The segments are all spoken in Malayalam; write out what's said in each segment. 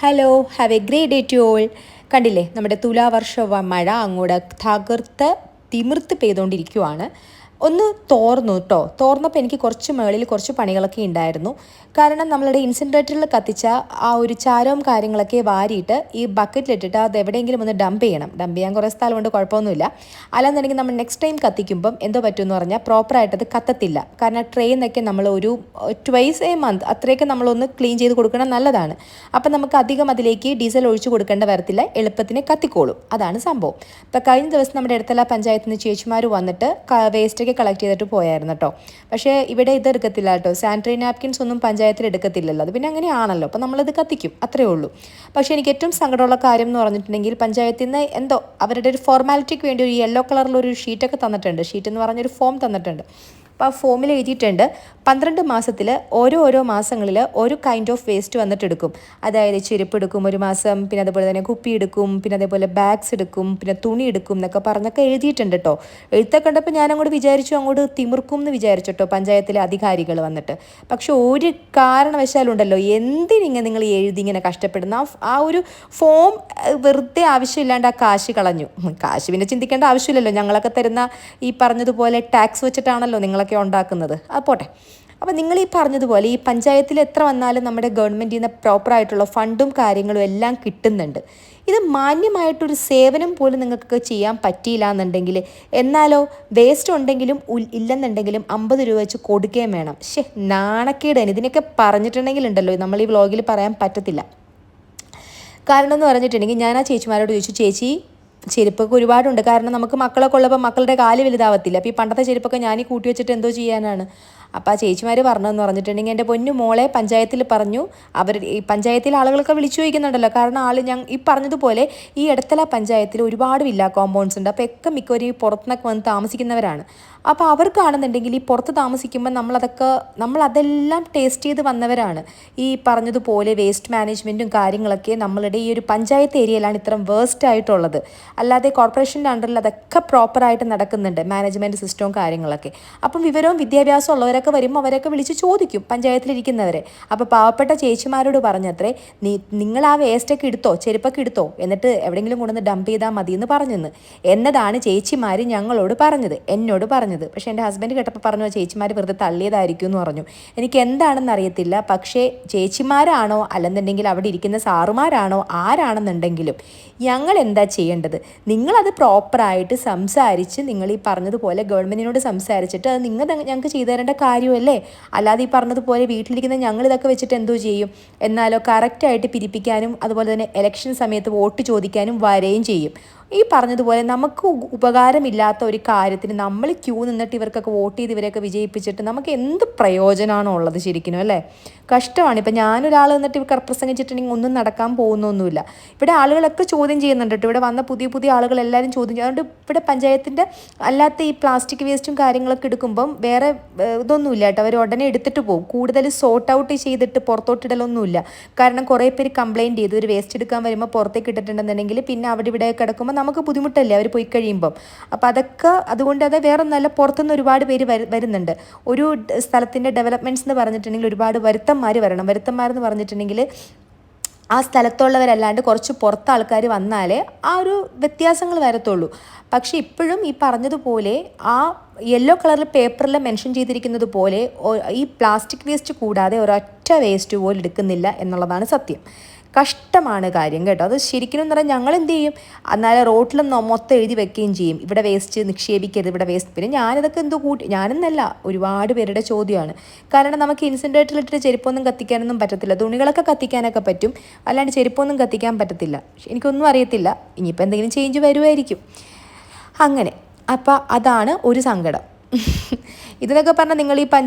Hello, have a great day to all. കണ്ടില്ലേ, നമ്മുടെ തുലാവർഷ മഴ അങ്ങോട്ട് തകർത്ത് തിമിർത്ത് പെയ്തുകൊണ്ടിരിക്കുവാണ്. ഒന്ന് തോർന്നു കേട്ടോ. തോർന്നപ്പോൾ എനിക്ക് കുറച്ച് മുകളിൽ കുറച്ച് പണികളൊക്കെ ഉണ്ടായിരുന്നു. കാരണം നമ്മളുടെ ഇൻസിൻറേറ്ററിൽ കത്തിച്ച ആ ഒരു ചാരവും കാര്യങ്ങളൊക്കെ വാരിയിട്ട് ഈ ബക്കറ്റിലിട്ടിട്ട് അത് എവിടെയെങ്കിലും ഒന്ന് ഡംപ് ചെയ്യണം. ഡംപ് ചെയ്യാൻ കുറേ സ്ഥലമുണ്ട്, കുഴപ്പമൊന്നുമില്ല. അല്ലാന്നുണ്ടെങ്കിൽ നമ്മൾ നെക്സ്റ്റ് ടൈം കത്തിക്കുമ്പം എന്തോ പറ്റുമെന്ന് പറഞ്ഞാൽ പ്രോപ്പറായിട്ട് അത് കത്തത്തില്ല. കാരണം ട്രെയിനൊക്കെ നമ്മൾ ഒരു ട്വൈസ് എ മന്ത് അത്രയൊക്കെ നമ്മളൊന്ന് ക്ലീൻ ചെയ്ത് കൊടുക്കണം, നല്ലതാണ്. അപ്പം നമുക്ക് അധികം അതിലേക്ക് ഡീസൽ ഒഴിച്ചു കൊടുക്കേണ്ട വരത്തില്ല, എളുപ്പത്തിന് കത്തിക്കോളും. അതാണ് സംഭവം. ഇപ്പം കഴിഞ്ഞ ദിവസം നമ്മുടെ അടുത്തുള്ള പഞ്ചായത്തിൽ നിന്ന് ചേച്ചിമാർ വന്നിട്ട് വേസ്റ്റൊക്കെ കളക്ട് ചെയ്തിട്ട് പോയായിരുന്നു കേട്ടോ. പക്ഷേ ഇവിടെ ഇത് എടുക്കത്തില്ല കേട്ടോ, സാനിറ്ററി നാപ്കിൻസ് ഒന്നും പഞ്ചായത്തിൽ എടുക്കത്തില്ലല്ലോ. അത് പിന്നെ അങ്ങനെയാണല്ലോ, അപ്പം നമ്മളത് കത്തിക്കും, അത്രയേ ഉള്ളൂ. പക്ഷേ എനിക്ക് ഏറ്റവും സങ്കടമുള്ള കാര്യം എന്ന് പറഞ്ഞിട്ടുണ്ടെങ്കിൽ പഞ്ചായത്തിൽ നിന്ന് എന്തോ അവരുടെ ഒരു ഫോർമാലിറ്റിക്ക് വേണ്ടി ഒരു യെല്ലോ കളറിലൊരു ഷീറ്റൊക്കെ തന്നിട്ടുണ്ട്. ഷീറ്റ് എന്ന് പറഞ്ഞൊരു ഫോം തന്നിട്ടുണ്ട്. അപ്പോൾ ആ ഫോമിൽ എഴുതിയിട്ടുണ്ട് 12 മാസത്തിൽ ഓരോ മാസങ്ങളിൽ ഒരു കൈൻഡ് ഓഫ് വേസ്റ്റ് വന്നിട്ട് എടുക്കും. അതായത് ചെരുപ്പ് എടുക്കും ഒരു മാസം, പിന്നെ അതുപോലെ തന്നെ കുപ്പി എടുക്കും, പിന്നെ അതേപോലെ ബാഗ്സ് എടുക്കും, പിന്നെ തുണി എടുക്കും എന്നൊക്കെ പറഞ്ഞൊക്കെ എഴുതിയിട്ടുണ്ട് കേട്ടോ. എഴുത്തൊക്കെ കണ്ടപ്പോൾ ഞാൻ അങ്ങോട്ട് വിചാരിച്ചു, അങ്ങോട്ട് തിമിർക്കും എന്ന് വിചാരിച്ചു കേട്ടോ പഞ്ചായത്തിലെ അധികാരികൾ വന്നിട്ട്. പക്ഷെ ഒരു കാരണവശാലും ഉണ്ടല്ലോ, എന്തിനിങ്ങനെ നിങ്ങൾ എഴുതി ഇങ്ങനെ കഷ്ടപ്പെടുന്ന ആ ഒരു ഫോം വെറുതെ ആവശ്യമില്ലാണ്ട് ആ കാശ് കളഞ്ഞു. കാശ് പിന്നെ ചിന്തിക്കേണ്ട ആവശ്യമില്ലല്ലോ, ഞങ്ങളൊക്കെ തരുന്ന ഈ പറഞ്ഞതുപോലെ ടാക്സ് വെച്ചിട്ടാണല്ലോ നിങ്ങളൊക്കെ ഉണ്ടാക്കുന്നത്. അത് പോട്ടെ. അപ്പോൾ നിങ്ങൾ ഈ പറഞ്ഞതുപോലെ ഈ പഞ്ചായത്തിൽ എത്ര വന്നാലും നമ്മുടെ ഗവൺമെൻറ്റിൽ നിന്ന് പ്രോപ്പറായിട്ടുള്ള ഫണ്ടും കാര്യങ്ങളും എല്ലാം കിട്ടുന്നുണ്ട്. ഇത് മാന്യമായിട്ടൊരു സേവനം പോലും നിങ്ങൾക്ക് ചെയ്യാൻ പറ്റിയില്ല എന്നുണ്ടെങ്കിൽ, എന്നാലോ വേസ്റ്റ് ഉണ്ടെങ്കിലും ഇല്ലെന്നുണ്ടെങ്കിലും 50 രൂപ വെച്ച് കൊടുക്കുകയും വേണം. നാണക്കേട് തന്നെ. ഇതിനൊക്കെ പറഞ്ഞിട്ടുണ്ടെങ്കിൽ ഉണ്ടല്ലോ, നമ്മൾ ഈ വ്ളോഗിൽ പറയാൻ പറ്റത്തില്ല. കാരണം എന്ന് പറഞ്ഞിട്ടുണ്ടെങ്കിൽ ഞാൻ ആ ചേച്ചിമാരോട് ചോദിച്ചു, ചേച്ചി ചെരുപ്പൊക്കെ ഒരുപാടുണ്ട്, കാരണം നമുക്ക് മക്കളൊക്കെ ഉള്ളപ്പോൾ മക്കളുടെ കാല് വലുതാവത്തില്ല. അപ്പോൾ ഈ പണ്ടത്തെ ചെരുപ്പൊക്കെ ഞാൻ ഈ കൂട്ടി വെച്ചിട്ട് എന്തോ ചെയ്യാനാണ്. അപ്പോൾ ആ ചേച്ചിമാർ പറഞ്ഞതെന്ന് പറഞ്ഞിട്ടുണ്ടെങ്കിൽ, എൻ്റെ പൊന്നു മോളെ പഞ്ചായത്തിൽ പറഞ്ഞു, ഈ പഞ്ചായത്തിലെ ആളുകളൊക്കെ വിളിച്ചു ചോദിക്കുന്നുണ്ടല്ലോ. കാരണം ഈ പറഞ്ഞതുപോലെ ഈ ഇടത്തല പഞ്ചായത്തിൽ ഒരുപാട് വില്ല കോമ്പൗണ്ട്സ് ഉണ്ട്. അപ്പോൾ ഒക്കെ മിക്കവരും ഈ പുറത്തുനിന്നൊക്കെ വന്ന് താമസിക്കുന്നവരാണ്. അപ്പോൾ അവർക്കാണെന്നുണ്ടെങ്കിൽ ഈ പുറത്ത് താമസിക്കുമ്പോൾ നമ്മളതെല്ലാം ടേസ്റ്റ് ചെയ്ത് വന്നവരാണ്. ഈ പറഞ്ഞതുപോലെ വേസ്റ്റ് മാനേജ്മെൻറ്റും കാര്യങ്ങളൊക്കെ നമ്മളുടെ ഈ ഒരു പഞ്ചായത്ത് ഏരിയയിലാണ് ഇത്രയും വേസ്റ്റ് ആയിട്ടുള്ളത്. അല്ലാതെ കോർപ്പറേഷൻ്റെ അണ്ടറിൽ അതൊക്കെ പ്രോപ്പറായിട്ട് നടക്കുന്നുണ്ട്, മാനേജ്മെൻറ്റ് സിസ്റ്റവും കാര്യങ്ങളൊക്കെ. അപ്പം വിവരവും വിദ്യാഭ്യാസവും ഉള്ളവരൊക്കെ വരുമ്പോൾ അവരൊക്കെ വിളിച്ച് ചോദിക്കും പഞ്ചായത്തിലിരിക്കുന്നവരെ. അപ്പോൾ പാവപ്പെട്ട ചേച്ചിമാരോട് പറഞ്ഞത്രേ, നിങ്ങൾ ആ വേസ്റ്റൊക്കെ എടുത്തോ, ചെരുപ്പൊക്കെ എടുത്തോ, എന്നിട്ട് എവിടെയെങ്കിലും കൊണ്ടുവന്ന് ഡംപ് ചെയ്താൽ മതി എന്ന് പറഞ്ഞെന്ന് എന്നതാണ് ചേച്ചിമാർ ഞങ്ങളോട് പറഞ്ഞത്, എന്നോട് പറഞ്ഞത്. പക്ഷേ എൻ്റെ ഹസ്ബൻഡ് കേട്ടപ്പോൾ പറഞ്ഞു, ചേച്ചിമാർ വെറുതെ തള്ളിയതായിരിക്കും എന്ന് പറഞ്ഞു. എനിക്ക് എന്താണെന്ന് അറിയത്തില്ല. പക്ഷേ ചേച്ചിമാരാണോ അല്ലെന്നുണ്ടെങ്കിൽ അവിടെ ഇരിക്കുന്ന സാറുമാരാണോ ആരാണെന്നുണ്ടെങ്കിലും ഞങ്ങൾ എന്താ ചെയ്യേണ്ടത്? നിങ്ങളത് പ്രോപ്പറായിട്ട് സംസാരിച്ച്, നിങ്ങൾ ഈ പറഞ്ഞതുപോലെ ഗവൺമെൻറ്റിനോട് സംസാരിച്ചിട്ട് അത് ഞങ്ങൾക്ക് ചെയ്തു തരേണ്ട കാര്യമല്ലേ. അല്ലാതെ ഈ പറഞ്ഞതുപോലെ വീട്ടിലിരിക്കുന്ന ഞങ്ങളിതൊക്കെ വെച്ചിട്ട് എന്തോ ചെയ്യും? എന്നാലോ കറക്റ്റായിട്ട് പിരിപ്പിക്കാനും അതുപോലെ തന്നെ ഇലക്ഷൻ സമയത്ത് വോട്ട് ചോദിക്കാനും വരെയും ചെയ്യും. ഈ പറഞ്ഞതുപോലെ നമുക്ക് ഉപകാരമില്ലാത്ത ഒരു കാര്യത്തിന് നമ്മൾ ക്യൂ നിന്നിട്ട് ഇവർക്കൊക്കെ വോട്ട് ചെയ്ത് ഇവരെയൊക്കെ വിജയിപ്പിച്ചിട്ട് നമുക്ക് എന്ത് പ്രയോജനമാണോ ഉള്ളത് ശരിക്കും, അല്ലേ? കഷ്ടമാണ്. ഇപ്പം ഞാനൊരാൾ നിന്നിട്ട് ഇവർക്ക് പ്രസംഗിച്ചിട്ടുണ്ടെങ്കിൽ ഒന്നും നടക്കാൻ പോകുന്നൊന്നുമില്ല. ഇവിടെ ആളുകളൊക്കെ ചോദ്യം ചെയ്യുന്നുണ്ട് കേട്ടോ. ഇവിടെ വന്ന പുതിയ ആളുകൾ എല്ലാവരും ചോദ്യം ചെയ്യും. അതുകൊണ്ട് ഇവിടെ പഞ്ചായത്തിൻ്റെ അല്ലാത്ത ഈ പ്ലാസ്റ്റിക് വേസ്റ്റും കാര്യങ്ങളൊക്കെ എടുക്കുമ്പം വേറെ ഇതൊന്നുമില്ല കേട്ടോ. അവർ ഉടനെ എടുത്തിട്ട് പോകും. കൂടുതൽ സോർട്ട് ഔട്ട് ചെയ്തിട്ട് പുറത്തോട്ടിടലൊന്നുമില്ല. കാരണം കുറേ പേര് കംപ്ലയിൻറ്റ് ചെയ്തു, ഒരു വേസ്റ്റ് എടുക്കാൻ വരുമ്പോൾ പുറത്തേക്ക് ഇട്ടിട്ടുണ്ടെന്നുണ്ടെങ്കിൽ പിന്നെ അവിടെ ഇവിടെ കിടക്കുമ്പോൾ നമുക്ക് ബുദ്ധിമുട്ടല്ലേ അവർ പോയി കഴിയുമ്പം. അപ്പോൾ അതൊക്കെ അതുകൊണ്ട് അത് വേറെ ഒന്നല്ല, പുറത്തുനിന്ന് ഒരുപാട് പേര് വരുന്നുണ്ട്. ഒരു സ്ഥലത്തിൻ്റെ ഡെവലപ്മെൻറ്റ്സ് എന്ന് പറഞ്ഞിട്ടുണ്ടെങ്കിൽ ഒരുപാട് വരുത്തന്മാർ വരണം. വരുത്തന്മാരെന്ന് പറഞ്ഞിട്ടുണ്ടെങ്കിൽ ആ സ്ഥലത്തുള്ളവരല്ലാണ്ട് കുറച്ച് പുറത്ത് ആൾക്കാർ വന്നാലേ ആ ഒരു വ്യത്യാസങ്ങൾ വരത്തുള്ളൂ. പക്ഷേ ഇപ്പോഴും ഈ പറഞ്ഞതുപോലെ ആ യെല്ലോ കളറിൽ പേപ്പറിൽ മെൻഷൻ ചെയ്തിരിക്കുന്നത് പോലെ ഈ പ്ലാസ്റ്റിക് വേസ്റ്റ് കൂടാതെ ഒരൊറ്റ വേസ്റ്റ് പോലും എടുക്കുന്നില്ല എന്നുള്ളതാണ് സത്യം. കഷ്ടമാണ് കാര്യം കേട്ടോ. അത് ശരിക്കും എന്ന് പറഞ്ഞാൽ ഞങ്ങൾ എന്ത് ചെയ്യും? എന്നാലും റോട്ടിൽ മൊത്തം എഴുതി വെക്കുകയും ചെയ്യും, ഇവിടെ വേസ്റ്റ് നിക്ഷേപിക്കരുത്, ഇവിടെ വേസ്റ്റ്. പിന്നെ ഞാനിതൊക്കെ ഞാനെന്നല്ല, ഒരുപാട് പേരുടെ ചോദ്യമാണ്. കാരണം നമുക്ക് ഇൻസിൻറേറ്ററിലിട്ട് ചെരുപ്പൊന്നും കത്തിക്കാനൊന്നും പറ്റത്തില്ല. തുണികളൊക്കെ കത്തിക്കാനൊക്കെ പറ്റും, അല്ലാണ്ട് ചെരുപ്പൊന്നും കത്തിക്കാൻ പറ്റത്തില്ല. എനിക്കൊന്നും അറിയത്തില്ല, ഇനിയിപ്പോൾ എന്തെങ്കിലും ചേഞ്ച് വരുമായിരിക്കും. അങ്ങനെ അപ്പോൾ അതാണ് ഒരു സങ്കടം. ഇതിനൊക്കെ പറഞ്ഞാൽ നിങ്ങൾ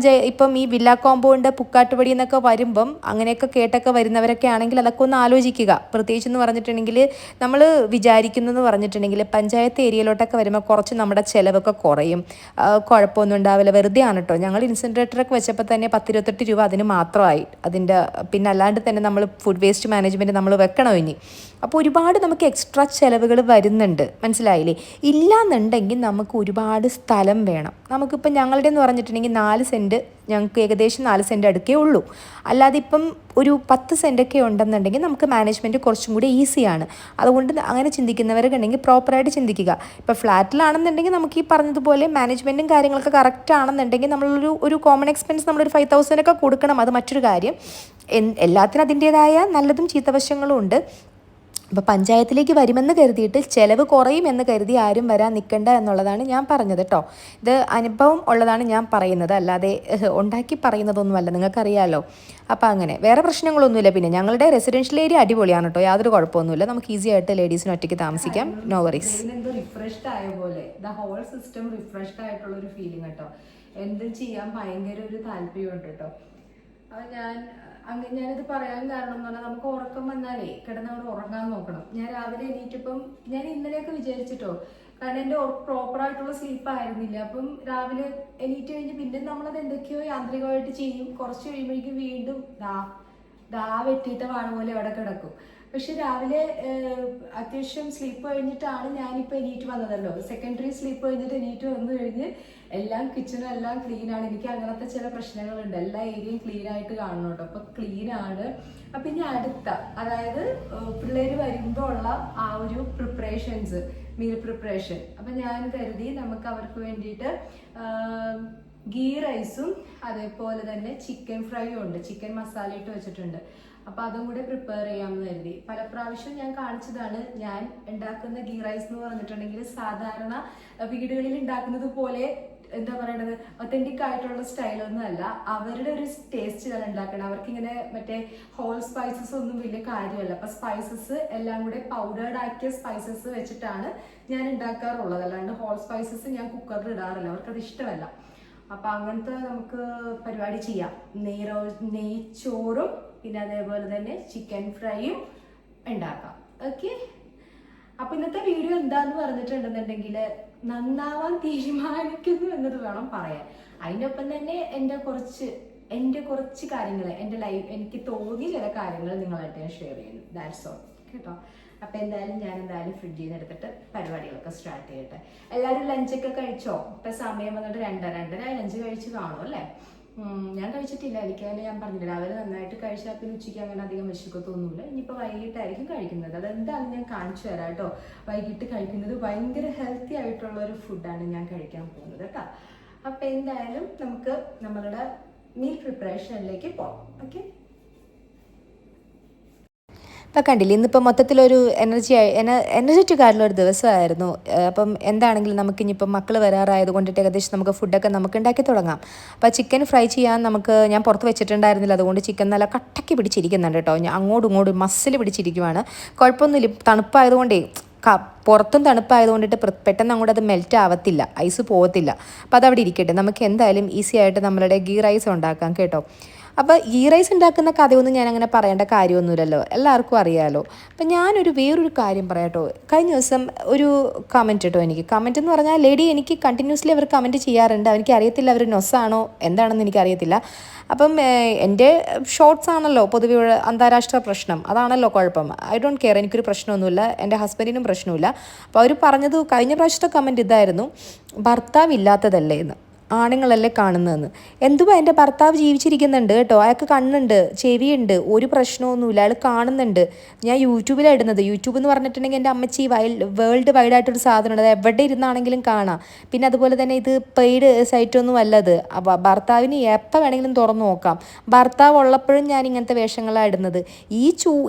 ഇപ്പം ഈ വില്ല കോമ്പൗണ്ട് പുക്കാട്ടുപടി എന്നൊക്കെ വരുമ്പം അങ്ങനെയൊക്കെ കേട്ടൊക്കെ വരുന്നവരൊക്കെ ആണെങ്കിൽ അതൊക്കെ ഒന്ന് ആലോചിക്കുക. പ്രത്യേകിച്ചെന്ന് പറഞ്ഞിട്ടുണ്ടെങ്കിൽ നമ്മൾ വിചാരിക്കുന്നതെന്ന് പറഞ്ഞിട്ടുണ്ടെങ്കിൽ പഞ്ചായത്ത് ഏരിയയിലോട്ടൊക്കെ വരുമ്പോൾ കുറച്ച് നമ്മുടെ ചിലവൊക്കെ കുറയും, കുഴപ്പമൊന്നും ഉണ്ടാവില്ല. വെറുതെ ആണ് കേട്ടോ. ഞങ്ങൾ ഇൻസിൻറേറ്ററൊക്കെ വെച്ചപ്പോൾ തന്നെ 10-28 രൂപ അതിന് മാത്രമായി. പിന്നെ അല്ലാണ്ട് തന്നെ നമ്മൾ ഫുഡ് വേസ്റ്റ് മാനേജ്മെൻറ്റ് നമ്മൾ വെക്കണം ഇനി. അപ്പോൾ ഒരുപാട് നമുക്ക് എക്സ്ട്രാ ചിലവുകൾ വരുന്നുണ്ട്, മനസ്സിലായില്ലേ? ഇല്ലയെന്നുണ്ടെങ്കിൽ നമുക്ക് ഒരുപാട് സ്ഥലം വേണം. നമുക്കിപ്പോൾ ഞങ്ങളുടെ എന്ന് പറഞ്ഞിട്ടുണ്ടെങ്കിൽ 4 സെൻറ്റ് ഞങ്ങൾക്ക് ഏകദേശം 4 സെൻറ്റ് അടുക്കേ ഉള്ളൂ. അല്ലാതെ ഇപ്പം ഒരു 10 സെൻറ്റൊക്കെ ഉണ്ടെന്നുണ്ടെങ്കിൽ നമുക്ക് മാനേജ്മെൻറ്റ് കുറച്ചും കൂടി ഈസിയാണ്. അതുകൊണ്ട് അങ്ങനെ ചിന്തിക്കുന്നവരൊക്കെ ഉണ്ടെങ്കിൽ പ്രോപ്പറായിട്ട് ചിന്തിക്കുക. ഇപ്പോൾ ഫ്ലാറ്റിലാണെന്നുണ്ടെങ്കിൽ നമുക്ക് ഈ പറഞ്ഞതുപോലെ മാനേജ്മെൻറ്റും കാര്യങ്ങളൊക്കെ കറക്റ്റ് ആണെന്നുണ്ടെങ്കിൽ നമ്മളൊരു കോമൺ എക്സ്പെൻസ് നമ്മളൊരു 5,000 ഒക്കെ കൊടുക്കണം. അത് മറ്റൊരു കാര്യം. എല്ലാത്തിനും അതിൻ്റേതായ നല്ലതും ചീത്തവശങ്ങളും ഉണ്ട്. അപ്പോൾ പഞ്ചായത്തിലേക്ക് വരുമെന്ന് കരുതിയിട്ട് ചിലവ് കുറയുമെന്ന് കരുതി ആരും വരാൻ നിൽക്കണ്ട എന്നുള്ളതാണ് ഞാൻ പറഞ്ഞത് കേട്ടോ. ഇത് അനുഭവം ഉള്ളതാണ് ഞാൻ പറയുന്നത്, അല്ലാതെ ഉണ്ടാക്കി പറയുന്നതൊന്നുമല്ല, നിങ്ങൾക്കറിയാമല്ലോ. അപ്പോൾ അങ്ങനെ വേറെ പ്രശ്നങ്ങളൊന്നുമില്ല. പിന്നെ ഞങ്ങളുടെ റെസിഡൻഷ്യൽ ഏരിയ അടിപൊളിയാണ് കേട്ടോ, യാതൊരു കുഴപ്പമൊന്നുമില്ല. നമുക്ക് ഈസി ആയിട്ട് ലേഡീസിന് ഒറ്റയ്ക്ക് താമസിക്കാം, നോ വറീസ്. എന്തോ റിഫ്രഷ്ഡ് ആയ പോലെ, ദ ഹോൾ സിസ്റ്റം റിഫ്രഷ്ഡ് ആയിട്ടുള്ള ഒരു ഫീലിംഗ് കേട്ടോ. എന്തും ചെയ്യാൻ ഭയങ്കര ഒരു താല്പര്യമുണ്ട് കേട്ടോ. അത് ഞാനിത് പറയാൻ കാരണം എന്ന് പറഞ്ഞാൽ നമുക്ക് ഉറക്കം വന്നാലേ കിടന്നവിടെ ഉറങ്ങാൻ നോക്കണം. ഞാൻ രാവിലെ എണീറ്റപ്പം ഞാൻ ഇന്നലെയൊക്കെ വിചാരിച്ചിട്ടോ, കാരണം എൻ്റെ പ്രോപ്പറായിട്ടുള്ള സ്ലീപ്പ് ആയിരുന്നില്ല. അപ്പം രാവിലെ എണീറ്റ് കഴിഞ്ഞ് പിന്നെ നമ്മളത് എന്തൊക്കെയോ യാന്ത്രികമായിട്ട് ചെയ്യും. കുറച്ച് കഴിയുമ്പോഴേക്കും വീണ്ടും ദാ വെട്ടിയിട്ട വാഴ പോലെ അവിടെ കിടക്കും. പക്ഷെ രാവിലെ അത്യാവശ്യം സ്ലീപ്പ് കഴിഞ്ഞിട്ടാണ് ഞാനിപ്പോൾ എണീറ്റ് വന്നതല്ലോ. സെക്കൻഡറി സ്ലീപ്പ് കഴിഞ്ഞിട്ട് എണീറ്റ് വന്നു കഴിഞ്ഞ് എല്ലാം കിച്ചണും എല്ലാം ക്ലീനാണ്. എനിക്ക് അങ്ങനത്തെ ചില പ്രശ്നങ്ങളുണ്ട്, എല്ലാ ഏരിയയും ക്ലീൻ ആയിട്ട് കാണണം കേട്ടോ. അപ്പോൾ ക്ലീനാണ്. അപ്പം ഇനി അടുത്ത, അതായത് പിള്ളേർ വരുമ്പോൾ ഉള്ള ആ ഒരു പ്രിപ്പറേഷൻസ്, മീൽ പ്രിപ്പറേഷൻ. അപ്പം ഞാൻ കരുതി നമുക്ക് അവർക്ക് വേണ്ടിയിട്ട് ഗീ റൈസും അതേപോലെ തന്നെ ചിക്കൻ ഫ്രൈയും ഉണ്ട്, ചിക്കൻ മസാല ഇട്ട് വെച്ചിട്ടുണ്ട്. അപ്പോൾ അതും കൂടെ പ്രിപ്പയർ ചെയ്യാമെന്ന് കരുതി. പല പ്രാവശ്യം ഞാൻ കാണിച്ചതാണ്. ഞാൻ ഉണ്ടാക്കുന്ന ഗീ റൈസ് എന്ന് പറഞ്ഞിട്ടുണ്ടെങ്കിൽ സാധാരണ വീടുകളിൽ ഉണ്ടാക്കുന്നത് പോലെ എന്താ പറയണത്, ഒത്തന്റിക് ആയിട്ടുള്ള സ്റ്റൈലൊന്നും അല്ല. അവരുടെ ഒരു ടേസ്റ്റിലാണ് ഉണ്ടാക്കണം. അവർക്കിങ്ങനെ മറ്റേ ഹോൾ സ്പൈസസ് ഒന്നും വലിയ കാര്യമല്ല. അപ്പം സ്പൈസസ് എല്ലാം കൂടെ പൗഡേർഡ് ആക്കിയ സ്പൈസസ് വെച്ചിട്ടാണ് ഞാൻ ഉണ്ടാക്കാറുള്ളത്. അല്ലാണ്ട് ഹോൾ സ്പൈസസ് ഞാൻ കുക്കറിൽ ഇടാറില്ല, അവർക്കത് ഇഷ്ടമല്ല. അപ്പം അങ്ങനത്തെ നമുക്ക് പരിപാടി ചെയ്യാം. നെയ്ച്ചോറും പിന്നെ അതേപോലെ തന്നെ ചിക്കൻ ഫ്രൈയും ഉണ്ടാക്കാം. ഓക്കെ, അപ്പൊ ഇന്നത്തെ വീഡിയോ എന്താന്ന് പറഞ്ഞിട്ടുണ്ടെന്നുണ്ടെങ്കിൽ നന്നാവാൻ തീരുമാനിക്കുന്നു എന്നത് വേണം പറയാൻ. അതിനൊപ്പം തന്നെ എൻ്റെ കുറച്ച് കാര്യങ്ങൾ, എൻ്റെ എനിക്ക് തോന്നിയ ചില കാര്യങ്ങൾ നിങ്ങളായിട്ട് ഞാൻ ഷെയർ ചെയ്യുന്നു. ദാറ്റ്സ് ഓൾ കേട്ടോ. അപ്പൊ ഞാൻ ഫ്രിഡ്ജിൽ നിന്ന് എടുത്തിട്ട് പരിപാടികളൊക്കെ സ്റ്റാർട്ട് ചെയ്യട്ടെ. എല്ലാവരും ലഞ്ചൊക്കെ കഴിച്ചോ? ഇപ്പൊ സമയം വന്നിട്ട് 2:30 ലഞ്ച് കഴിച്ച് കാണും അല്ലേ? ഞാൻ കഴിച്ചിട്ടില്ല. എനിക്കതിന് ഞാൻ പറഞ്ഞില്ല, രാവിലെ നന്നായിട്ട് കഴിച്ചാൽ പിന്നെ ഉച്ചയ്ക്ക് അങ്ങനെ അധികം വിശക്കത്തൊന്നുമില്ല. ഇനിയിപ്പോൾ വൈകിട്ടായിരിക്കും കഴിക്കുന്നത്. അതെന്താണെന്ന് ഞാൻ കാണിച്ചു തരാം കേട്ടോ. വൈകിട്ട് കഴിക്കുന്നത് ഭയങ്കര ഹെൽത്തി ആയിട്ടുള്ള ഒരു ഫുഡാണ് ഞാൻ കഴിക്കാൻ പോകുന്നത് കേട്ടോ. അപ്പം എന്തായാലും നമുക്ക് നമ്മളുടെ മീൽ പ്രിപ്പറേഷനിലേക്ക് പോകാം. ഓക്കെ, ഇപ്പം കണ്ടില്ലേ, ഇന്നിപ്പോൾ മൊത്തത്തിലൊരു എനർജറ്റിക് ആയിട്ടുള്ള ഒരു ദിവസമായിരുന്നു. അപ്പം എന്താണെങ്കിലും നമുക്കിനിയിപ്പം മക്കൾ വരാറായത് കൊണ്ടിട്ട് ഏകദേശം നമുക്ക് ഫുഡൊക്കെ നമുക്ക് ഉണ്ടാക്കി തുടങ്ങാം. അപ്പോൾ ചിക്കൻ ഫ്രൈ ചെയ്യാൻ ഞാൻ പുറത്ത് വെച്ചിട്ടുണ്ടായിരുന്നില്ല, അതുകൊണ്ട് ചിക്കൻ നല്ല കട്ടയ്ക്ക് പിടിച്ചിരിക്കുന്നുണ്ട് കേട്ടോ. ഞാൻ അങ്ങോട്ടും ഇങ്ങോട്ടും മസിൽ പിടിച്ചിരിക്കുവാണ്. കുഴപ്പമൊന്നുമില്ല, തണുപ്പായതുകൊണ്ടേ പുറത്തും തണുപ്പായതുകൊണ്ടിട്ട് പെട്ടെന്ന് അങ്ങോട്ട് അത് മെൽറ്റ് ആവത്തില്ല, ഐസ് പോകത്തില്ല. അപ്പോൾ അതവിടെ ഇരിക്കട്ടെ. നമുക്ക് എന്തായാലും ഈസി ആയിട്ട് നമ്മളുടെ ഗീ റൈസ് ഉണ്ടാക്കാം കേട്ടോ. അപ്പോൾ ഗീ റൈസ് ഉണ്ടാക്കുന്ന കഥയൊന്നും ഞാൻ അങ്ങനെ പറയേണ്ട കാര്യമൊന്നുമില്ലല്ലോ, എല്ലാവർക്കും അറിയാമല്ലോ. അപ്പം വേറൊരു കാര്യം പറയാട്ടോ. കഴിഞ്ഞ ദിവസം ഒരു കമൻറ്റ് കേട്ടോ, എനിക്ക് കമൻറ്റ് എന്ന് പറഞ്ഞാൽ ലേഡി എനിക്ക് കണ്ടിന്യൂസ്ലി അവർ കമൻറ്റ് ചെയ്യാറുണ്ട്. എനിക്ക് അറിയത്തില്ല അവർ നൊസാണോ എന്താണെന്ന് എനിക്കറിയത്തില്ല. അപ്പം എൻ്റെ ഷോർട്സ് ആണല്ലോ പൊതുവെ അന്താരാഷ്ട്ര പ്രശ്നം, അതാണല്ലോ കുഴപ്പം. ഐ ഡോണ്ട് കെയർ, എനിക്കൊരു പ്രശ്നമൊന്നുമില്ല, എൻ്റെ ഹസ്ബൻഡിനും പ്രശ്നമില്ല. അപ്പോൾ അവർ പറഞ്ഞത് കഴിഞ്ഞ പ്രാവശ്യത്തെ കമൻറ്റ് ഇതായിരുന്നു, ഭർത്താവില്ലാത്തതല്ലേ എന്ന്, ആണുങ്ങളല്ലേ കാണുന്നതെന്ന്. എന്തുവാ, എൻ്റെ ഭർത്താവ് ജീവിച്ചിരിക്കുന്നുണ്ട് കേട്ടോ, അയാൾക്ക് കണ്ണുണ്ട്, ചെവിയുണ്ട്, ഒരു പ്രശ്നമൊന്നുമില്ല, അയാൾ കാണുന്നുണ്ട്. ഞാൻ യൂട്യൂബിലാണ് ഇടുന്നത്. യൂട്യൂബ് എന്ന് പറഞ്ഞിട്ടുണ്ടെങ്കിൽ എൻ്റെ അമ്മച്ചി വേൾഡ് വൈഡായിട്ടൊരു സാധനമുണ്ട്, അത് എവിടെ ഇരുന്നാണെങ്കിലും കാണാം. പിന്നെ അതുപോലെ തന്നെ ഇത് പെയ്ഡ് സൈറ്റൊന്നും അല്ലത്. ഭർത്താവിന് എപ്പോൾ വേണമെങ്കിലും തുറന്നു നോക്കാം. ഭർത്താവ് ഉള്ളപ്പോഴും ഞാൻ ഇങ്ങനത്തെ വേഷങ്ങളാണ് ഇടുന്നത്.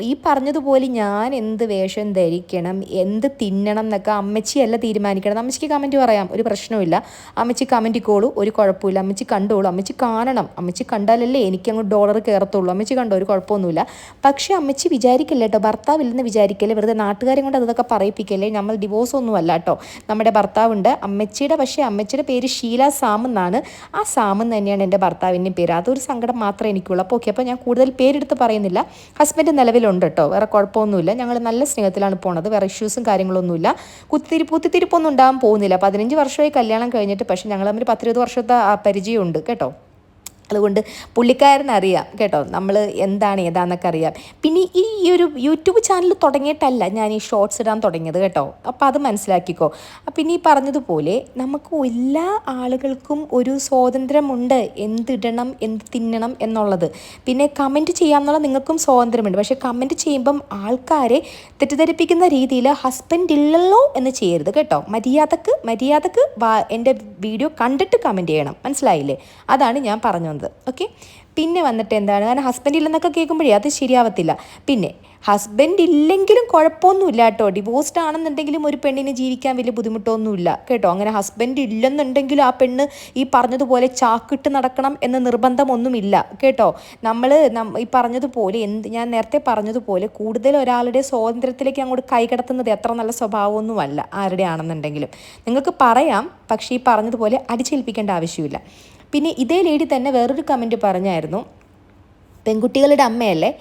ഈ പറഞ്ഞതുപോലെ ഞാൻ എന്ത് വേഷം ധരിക്കണം, എന്ത് തിന്നണം എന്നൊക്കെ അമ്മച്ചിയല്ല തീരുമാനിക്കണം. അമ്മച്ചിക്ക് കമൻറ്റ് പറയാം, ഒരു പ്രശ്നമില്ല. അമ്മച്ചി കമൻറ്റ് ഇക്കോളൂ, ഒരു കുഴപ്പമില്ല. അമ്മച്ചി കണ്ടോളൂ, അമ്മച്ചി കാണണം. അമ്മച്ചി കണ്ടാലല്ലേ എനിക്കങ്ങ് ഡോളർ കയറത്തുള്ളൂ. അമ്മച്ചി കണ്ടോ, ഒരു കുഴപ്പമൊന്നുമില്ല. പക്ഷേ അമ്മച്ചി വിചാരിക്കല്ലേ കേട്ടോ, ഭർത്താവില്ലെന്ന് വിചാരിക്കല്ലേ, വെറുതെ നാട്ടുകാരെ കൊണ്ട് അതൊക്കെ പറയിപ്പിക്കല്ലേ. നമ്മൾ ഡിവോഴ്സ് ഒന്നും അല്ല കേട്ടോ, നമ്മുടെ ഭർത്താവുണ്ട് അമ്മച്ചിയുടെ. പക്ഷേ അമ്മച്ചിയുടെ പേര് ഷീല സാം എന്നാണ്. ആ സാം തന്നെയാണ് എൻ്റെ ഭർത്താവിൻ്റെ പേര്. അതൊരു സങ്കടം മാത്രമേ എനിക്കുള്ളൂ. അപ്പോൾ ഓക്കെ, അപ്പോൾ ഞാൻ കൂടുതൽ പേരെടുത്ത് പറയുന്നില്ല. ഹസ്ബൻഡ് നിലവിലുണ്ട് കേട്ടോ, വേറെ കുഴപ്പമൊന്നുമില്ല. ഞങ്ങൾ നല്ല സ്നേഹത്തിലാണ് പോണത്, വേറെ ഇഷ്യൂസും കാര്യങ്ങളൊന്നുമില്ല. കുത്തിരിപ്പൊന്നും ഉണ്ടാകാൻ പോകുന്നില്ല. 15 വർഷമായി കല്യാണം കഴിഞ്ഞിട്ട്, പക്ഷേ ഞങ്ങൾ തമ്മിൽ 10-20 വർഷത്തെ പരിചയമുണ്ട് കേട്ടോ. അതുകൊണ്ട് പുള്ളിക്കാരനറിയാം കേട്ടോ, നമ്മൾ എന്താണ് ഏതാന്നൊക്കെ അറിയാം. പിന്നെ ഈ ഒരു യൂട്യൂബ് ചാനൽ തുടങ്ങിയിട്ടല്ല ഞാൻ ഈ ഷോർട്സ് ഇടാൻ തുടങ്ങിയത് കേട്ടോ, അപ്പോൾ അത് മനസ്സിലാക്കിക്കോ. പിന്നെ ഈ പറഞ്ഞതുപോലെ നമുക്ക് എല്ലാ ആളുകൾക്കും ഒരു സ്വാതന്ത്ര്യമുണ്ട് എന്തിടണം എന്ത് തിന്നണം എന്നുള്ളത്. പിന്നെ കമൻറ്റ് ചെയ്യാമെന്നുള്ള നിങ്ങൾക്കും സ്വാതന്ത്ര്യമുണ്ട്. പക്ഷേ കമൻറ്റ് ചെയ്യുമ്പം ആൾക്കാരെ തെറ്റിദ്ധരിപ്പിക്കുന്ന രീതിയിൽ ഹസ്ബൻഡ് ഇല്ലല്ലോ എന്ന് ചെയ്യരുത് കേട്ടോ. മര്യാദക്ക് എൻ്റെ വീഡിയോ കണ്ടിട്ട് കമൻറ്റ് ചെയ്യണം, മനസ്സിലായില്ലേ? അതാണ് ഞാൻ പറഞ്ഞു വന്നത്. ഓക്കെ, പിന്നെ വന്നിട്ട് എന്താണ്, കാരണം ഹസ്ബൻഡ് ഇല്ലെന്നൊക്കെ കേൾക്കുമ്പോഴേ അത് ശരിയാവത്തില്ല. പിന്നെ ഹസ്ബൻഡ് ഇല്ലെങ്കിലും കുഴപ്പമൊന്നുമില്ല കേട്ടോ. ഡിവോഴ്സ്ഡ് ആണെന്നുണ്ടെങ്കിലും ഒരു പെണ്ണിന് ജീവിക്കാൻ വലിയ ബുദ്ധിമുട്ടൊന്നുമില്ല കേട്ടോ. അങ്ങനെ ഹസ്ബൻഡ് ഇല്ലെന്നുണ്ടെങ്കിലും ആ പെണ്ണ് ഈ പറഞ്ഞതുപോലെ ചാക്കിട്ട് നടക്കണം എന്ന നിർബന്ധമൊന്നുമില്ല കേട്ടോ. ഈ പറഞ്ഞതുപോലെ ഞാൻ നേരത്തെ പറഞ്ഞതുപോലെ കൂടുതൽ ഒരാളുടെ സ്വാതന്ത്ര്യത്തിലേക്ക് അങ്ങോട്ട് കൈകടത്തുന്നത് അത്ര നല്ല സ്വഭാവമൊന്നുമല്ല ആരുടെ ആണെന്നുണ്ടെങ്കിലും. നിങ്ങൾക്ക് പറയാം, പക്ഷേ ഈ പറഞ്ഞതുപോലെ അടിച്ചേൽപ്പിക്കേണ്ട ആവശ്യമില്ല. പിന്നെ ഇതേ ലേഡി തന്നെ വേറൊരു കമൻറ്റ് പറഞ്ഞായിരുന്നു, പെൺകുട്ടികളുടെ അമ്മയല്ലേ,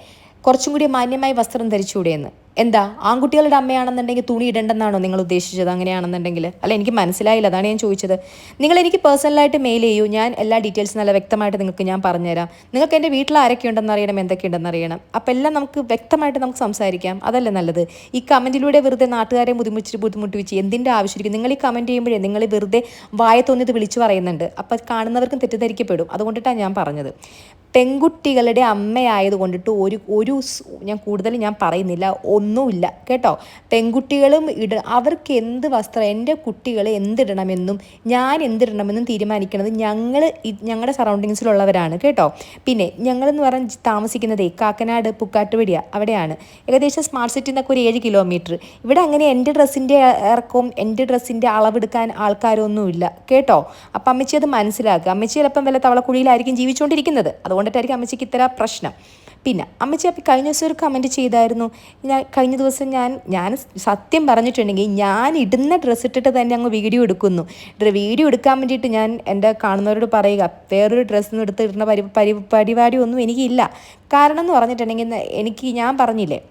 കുറച്ചും കൂടി മാന്യമായി വസ്ത്രം ധരിച്ചുകൂടെയെന്ന്. എന്താ, ആൺകുട്ടികളുടെ അമ്മയാണെന്നുണ്ടെങ്കിൽ തുണി ഇടണ്ടെന്നാണോ നിങ്ങൾ ഉദ്ദേശിച്ചത്? അങ്ങനെയാണെന്നുണ്ടെങ്കിൽ അല്ല, എനിക്ക് മനസ്സിലായില്ല, അതാണ് ഞാൻ ചോദിച്ചത്. നിങ്ങൾ എനിക്ക് പേഴ്സണലായിട്ട് മെയിൽ ചെയ്യൂ, ഞാൻ എല്ലാ ഡീറ്റെയിൽസ് നല്ല വ്യക്തമായിട്ട് നിങ്ങൾക്ക് ഞാൻ പറഞ്ഞുതരാം. നിങ്ങൾക്ക് എൻ്റെ വീട്ടിൽ ആരൊക്കെ ഉണ്ടെന്ന് അറിയണം, എന്തൊക്കെയുണ്ടെന്ന് അറിയണം. അപ്പോൾ എല്ലാം നമുക്ക് വ്യക്തമായിട്ട് നമുക്ക് സംസാരിക്കാം, അതല്ലേ നല്ലത്. ഈ കമൻറ്റിലൂടെ വെറുതെ നാട്ടുകാരെ ബുദ്ധിമുട്ടിച്ച് എന്തിൻ്റെ ആവശ്യമായിരിക്കും? നിങ്ങൾ ഈ കമൻറ്റ് ചെയ്യുമ്പോഴേ നിങ്ങൾ വെറുതെ വായ തോന്നിയത് വിളിച്ചു പറയുന്നുണ്ട്, അപ്പോൾ കാണുന്നവർക്കും തെറ്റിദ്ധരിക്കപ്പെടും. അതുകൊണ്ടിട്ടാണ് ഞാൻ പറഞ്ഞത്. പെൺകുട്ടികളുടെ അമ്മയായത് കൊണ്ടിട്ട് ഞാൻ കൂടുതൽ പറയുന്നില്ല, ഒന്നുമില്ല കേട്ടോ. പെൺകുട്ടികളും അവർക്ക് എന്ത് വസ്ത്രം, എൻ്റെ കുട്ടികൾ എന്തിടണമെന്നും ഞാൻ എന്തിടണമെന്നും തീരുമാനിക്കുന്നത് ഞങ്ങളുടെ സറൗണ്ടിങ്സിലുള്ളവരാണ് കേട്ടോ. പിന്നെ ഞങ്ങളെന്ന് പറഞ്ഞ് താമസിക്കുന്നത് കാക്കനാട് പുക്കാട്ടുപടിയാണ്, അവിടെയാണ്. ഏകദേശം സ്മാർട്ട് സിറ്റിയിൽ നിന്നൊക്കെ ഒരു 7 കിലോമീറ്റർ. ഇവിടെ അങ്ങനെ എൻ്റെ ഡ്രസ്സിൻ്റെ ഇറക്കവും എൻ്റെ ഡ്രസ്സിൻ്റെ അളവെടുക്കാൻ ആൾക്കാരൊന്നുമില്ല കേട്ടോ. അപ്പം അമ്മച്ചി അത് മനസ്സിലാക്കുക. അമ്മച്ചി ചിലപ്പം വല്ല തവളക്കുഴിയിലായിരിക്കും ജീവിച്ചുകൊണ്ടിരിക്കുന്നത്, അതുകൊണ്ടിട്ടായിരിക്കും അമ്മച്ചിക്ക് ഇത്ര പ്രശ്നം. പിന്നെ അമ്മച്ചി അപ്പം കഴിഞ്ഞ ദിവസം ഒരു കമൻറ്റ് ചെയ്തായിരുന്നു. കഴിഞ്ഞ ദിവസം ഞാൻ സത്യം പറഞ്ഞിട്ടുണ്ടെങ്കിൽ ഞാൻ ഇടുന്ന ഡ്രസ്സ് ഇട്ടിട്ട് തന്നെ അങ്ങ് വീഡിയോ എടുക്കുന്നു. വീഡിയോ എടുക്കാൻ വേണ്ടിയിട്ട് ഞാൻ എൻ്റെ കാണുന്നവരോട് പറയുക, വേറൊരു ഡ്രസ്സൊന്നും ഇടുന്ന പരിപാടിയൊന്നും എനിക്കില്ല. കാരണം എന്ന് പറഞ്ഞിട്ടുണ്ടെങ്കിൽ ഞാൻ പറഞ്ഞില്ലേ,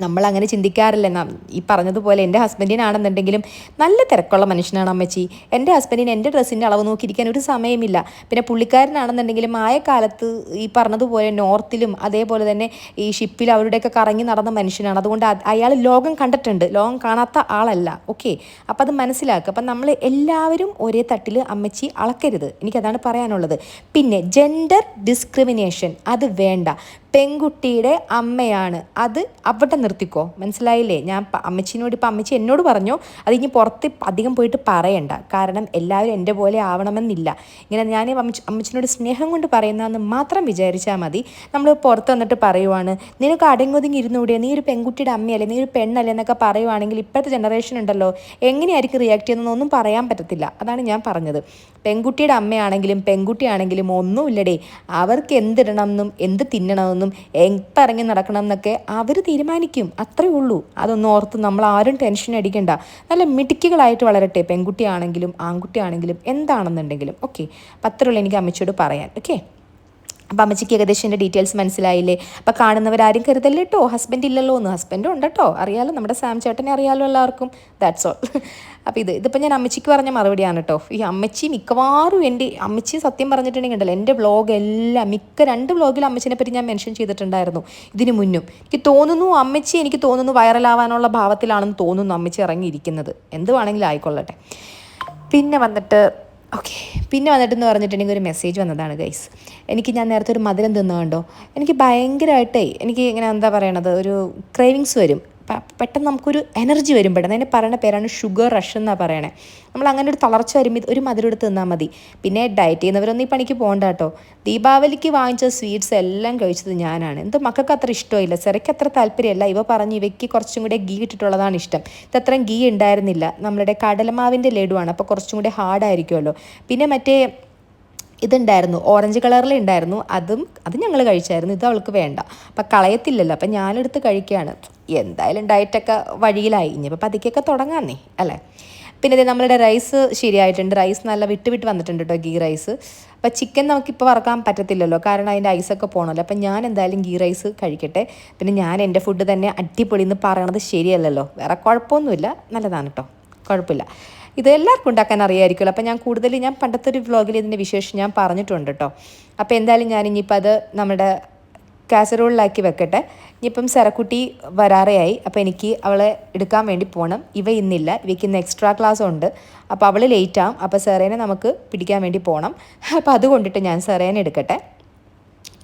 നമ്മളങ്ങനെ ചിന്തിക്കാറില്ല. ഈ പറഞ്ഞതുപോലെ എൻ്റെ ഹസ്ബൻഡിനാണെന്നുണ്ടെങ്കിലും നല്ല തിരക്കുള്ള മനുഷ്യനാണ് അമ്മച്ചി. എൻ്റെ ഹസ്ബൻഡിന് എൻ്റെ ഡ്രസ്സിൻ്റെ അളവ് നോക്കിയിരിക്കാൻ ഒരു സമയമില്ല. പിന്നെ പുള്ളിക്കാരനാണെന്നുണ്ടെങ്കിലും ആയ കാലത്ത് ഈ പറഞ്ഞതുപോലെ നോർത്തിലും അതേപോലെ തന്നെ ഈ ഷിപ്പിൽ അവരുടെയൊക്കെ കറങ്ങി നടന്ന മനുഷ്യനാണ്. അതുകൊണ്ട് അയാൾ ലോകം കണ്ടിട്ടുണ്ട്, ലോകം കാണാത്ത ആളല്ല. ഓക്കെ, അപ്പം അത് മനസ്സിലാക്കുക. അപ്പം നമ്മൾ എല്ലാവരും ഒരേ തട്ടിൽ അമ്മച്ചി അളക്കരുത്, എനിക്കതാണ് പറയാനുള്ളത്. പിന്നെ ജെൻഡർ ഡിസ്ക്രിമിനേഷൻ അത് വേണ്ട. പെൺകുട്ടിയുടെ അമ്മയാണ്, അത് അവിടെ നിർത്തിക്കോ, മനസ്സിലായില്ലേ? ഞാൻ അമ്മച്ചിനോട് ഇപ്പം അമ്മച്ചി എന്നോട് പറഞ്ഞു, അത് ഇനി പുറത്ത് അധികം പോയിട്ട് പറയണ്ട. കാരണം എല്ലാവരും എൻ്റെ പോലെ ആവണമെന്നില്ല. ഇങ്ങനെ ഞാൻ അമ്മച്ചിനോട് സ്നേഹം കൊണ്ട് പറയുന്നതെന്ന് മാത്രം വിചാരിച്ചാൽ മതി. നമ്മൾ പുറത്ത് വന്നിട്ട് പറയുവാണ്, നിനക്ക് അടങ്ങൊതുങ്ങി ഇരുന്നുകൂടിയോ, നീ ഒരു പെൺകുട്ടിയുടെ അമ്മയല്ലേ, നീ ഒരു പെണ്ണല്ലേ എന്നൊക്കെ പറയുവാണെങ്കിൽ ഇപ്പോഴത്തെ ജനറേഷൻ ഉണ്ടല്ലോ, എങ്ങനെയായിരിക്കും റിയാക്ട് ചെയ്യുന്നതെന്നൊന്നും പറയാൻ പറ്റത്തില്ല. അതാണ് ഞാൻ പറഞ്ഞത്. പെൺകുട്ടിയുടെ അമ്മയാണെങ്കിലും പെൺകുട്ടിയാണെങ്കിലും ഒന്നുമില്ലടേ, അവർക്ക് എന്തിടണം എന്നും എന്ത് തിന്നണമെന്നും എപ്പം ഇറങ്ങി നടക്കണം എന്നൊക്കെ അവർ തീരുമാനിക്കും, അത്രേ ഉള്ളൂ. അതൊന്നും ഓർത്ത് നമ്മൾ ആരും ടെൻഷൻ അടിക്കണ്ട. നല്ല മിടുക്കികളായിട്ട് വളരട്ടെ, പെൺകുട്ടിയാണെങ്കിലും ആൺകുട്ടിയാണെങ്കിലും എന്താണെന്നുണ്ടെങ്കിലും. ഓക്കെ, അപ്പം അത്രയുള്ളൂ എനിക്ക് അമ്മച്ചിയോട് പറയാൻ. ഓക്കെ, അപ്പം അമ്മച്ചിക്ക് ഏകദേശം എൻ്റെ ഡീറ്റെയിൽസ് മനസ്സിലായില്ലേ? അപ്പം കാണുന്നവരാരും കരുതല്ലേ കേട്ടോ, ഹസ്ബൻഡ് ഇല്ലല്ലോ എന്ന്. ഹസ്ബൻഡും ഉണ്ട് കേട്ടോ, അറിയാലോ, നമ്മുടെ സാം ചേട്ടനെ അറിയാലോ എല്ലാവർക്കും. That's all. അപ്പോൾ ഇതിപ്പോൾ ഞാൻ അമ്മച്ചിക്ക് പറഞ്ഞ മറുപടിയാണ് കേട്ടോ. ഈ അമ്മച്ചി മിക്കവാറും അമ്മച്ചി സത്യം പറഞ്ഞിട്ടുണ്ടെങ്കിൽ ഉണ്ടല്ലോ, എൻ്റെ വ്ളോഗ് എല്ലാം 2 വ്ളോഗിലും അമ്മച്ചിനെ പറ്റി ഞാൻ മെൻഷൻ ചെയ്തിട്ടുണ്ടായിരുന്നു ഇതിന് മുന്നും. എനിക്ക് തോന്നുന്നു വൈറലാവാനുള്ള ഭാവത്തിലാണെന്ന് തോന്നുന്നു അമ്മച്ചി ഇറങ്ങിയിരിക്കുന്നത്. എന്ത് വേണമെങ്കിലും ആയിക്കൊള്ളട്ടെ. പിന്നെ വന്നിട്ടെന്ന് പറഞ്ഞിട്ടുണ്ടെങ്കിൽ ഒരു മെസ്സേജ് വന്നതാണ് ഗൈസ്. ഞാൻ നേരത്തെ ഒരു മധുരം തിന്നുകണ്ടോ, എനിക്ക് ഭയങ്കരമായിട്ടേ എനിക്ക് ഇങ്ങനെ എന്താ പറയണത്, ഒരു ക്രേവിങ്സ് വരും. പെട്ടെന്ന് നമുക്കൊരു എനർജി വരും. പെട്ടെന്ന് അതിന് പറയുന്ന പേരാണ് ഷുഗർ റഷ് എന്നാണ് പറയണേ. നമ്മൾ അങ്ങനെ ഒരു തളർച്ച വരുമ്പോൾ ഒരു മധുരം എടുത്ത് തിന്നാൽ മതി. പിന്നെ ഡയറ്റ് ചെയ്യുന്നവരൊന്നും ഈ പണിക്ക് പോകണ്ട കേട്ടോ. ദീപാവലിക്ക് വാങ്ങിച്ച സ്വീറ്റ്സ് എല്ലാം കഴിച്ചത് ഞാനാണ്. മക്കൾക്ക് അത്ര ഇഷ്ടമില്ല, ചെറിക്ക് അത്ര താല്പര്യമല്ല. ഇവയ്ക്ക് കുറച്ചും കൂടെ ഗീ ഇട്ടിട്ടുള്ളതാണ് ഇഷ്ടം. ഇതത്രയും ഗീ ഉണ്ടായിരുന്നില്ല. നമ്മളുടെ കടലമാവിൻ്റെ ലഡുവാണ്, അപ്പോൾ കുറച്ചും കൂടെ ഹാർഡായിരിക്കുമല്ലോ. പിന്നെ മറ്റേ ഇതുണ്ടായിരുന്നു, ഓറഞ്ച് കളറിൽ ഉണ്ടായിരുന്നു, അത് ഞങ്ങൾ കഴിച്ചായിരുന്നു. ഇത് അവൾക്ക് വേണ്ട, അപ്പം കളയത്തില്ലല്ലോ, അപ്പം ഞാനെടുത്ത് കഴിക്കുകയാണ്. എന്തായാലും ഡയറ്റൊക്കെ വഴിയിലായി, ഇനിയിപ്പോൾ പതുക്കെയൊക്കെ തുടങ്ങാന്നേ അല്ലേ. പിന്നെ ഇത് നമ്മളുടെ റൈസ് ശരിയായിട്ടുണ്ട്. റൈസ് നല്ല വിട്ട് വന്നിട്ടുണ്ട് കേട്ടോ, ഗീ റൈസ്. അപ്പോൾ ചിക്കൻ നമുക്കിപ്പോൾ വറക്കാൻ പറ്റത്തില്ലല്ലോ, കാരണം അതിൻ്റെ ഐസൊക്കെ പോകണമല്ലോ. അപ്പം ഞാൻ എന്തായാലും ഗീ റൈസ് കഴിക്കട്ടെ. പിന്നെ ഞാൻ എൻ്റെ ഫുഡ് തന്നെ അടിപൊളി എന്ന് പറയണത് ശരിയല്ലല്ലോ. വേറെ കുഴപ്പമൊന്നുമില്ല, നല്ലതാണ് കേട്ടോ, കുഴപ്പമില്ല. ഇത് എല്ലാവർക്കും ഉണ്ടാക്കാൻ അറിയാമായിരിക്കുമല്ലോ. അപ്പോൾ ഞാൻ പണ്ടത്തെ ഒരു വ്ളോഗിൽ ഇതിൻ്റെ വിശേഷം ഞാൻ പറഞ്ഞിട്ടുണ്ട് കേട്ടോ. അപ്പോൾ എന്തായാലും ഞാൻ ഇനിയിപ്പോൾ അത് നമ്മുടെ കാസറോളിലാക്കി വെക്കട്ടെ. ഇനിയിപ്പം സരക്കുട്ടി വരാറേയായി. അപ്പോൾ എനിക്ക് അവളെ എടുക്കാൻ വേണ്ടി പോകണം. ഇവ ഇന്നില്ല, ഇവയ്ക്ക് ഇന്ന് എക്സ്ട്രാ ക്ലാസ് ഉണ്ട്. അപ്പോൾ അവൾ ലേറ്റ് ആവും. അപ്പോൾ സെറേനെ നമുക്ക് പിടിക്കാൻ വേണ്ടി പോകണം. അപ്പോൾ അതുകൊണ്ടിട്ട് ഞാൻ സെറേനെ എടുക്കട്ടെ.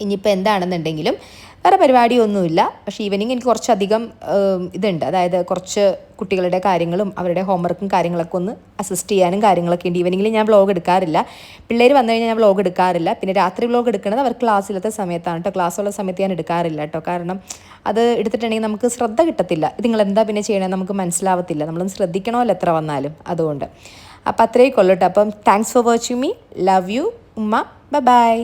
ഇനിയിപ്പോൾ എന്താണെന്നുണ്ടെങ്കിലും വേറെ പരിപാടിയൊന്നുമില്ല. പക്ഷേ ഈവനിങ് എനിക്ക് കുറച്ചധികം ഇതുണ്ട്. അതായത് കുറച്ച് കുട്ടികളുടെ കാര്യങ്ങളും അവരുടെ ഹോംവർക്കും കാര്യങ്ങളൊക്കെ ഒന്ന് അസിസ്റ്റ് ചെയ്യാനും കാര്യങ്ങളൊക്കെ ഉണ്ട്. ഈവനിങ്ങിൽ ഞാൻ വ്ളോഗ് എടുക്കാറില്ല. പിള്ളേർ വന്നു കഴിഞ്ഞാൽ ഞാൻ വ്ളോഗ് എടുക്കാറില്ല. പിന്നെ രാത്രി വ്ളോഗ് എടുക്കുന്നത് അവർ ക്ലാസ്സിലത്തെ സമയത്താണ് കേട്ടോ. ക്ലാസ്സുള്ള സമയത്ത് ഞാൻ എടുക്കാറില്ല കേട്ടോ. കാരണം അത് എടുത്തിട്ടുണ്ടെങ്കിൽ നമുക്ക് ശ്രദ്ധ കിട്ടത്തില്ല. ഇത് നിങ്ങൾ എന്താ പിന്നെ ചെയ്യണമെന്ന് നമുക്ക് മനസ്സിലാവത്തില്ല. നമ്മളൊന്ന് ശ്രദ്ധിക്കണമല്ലോ എത്ര വന്നാലും. അതുകൊണ്ട് അപ്പോൾ അത്രയേ കൊള്ളൂ കേട്ടോ. അപ്പം thanks for watching me. Love you ഉമ്മ. ബൈ.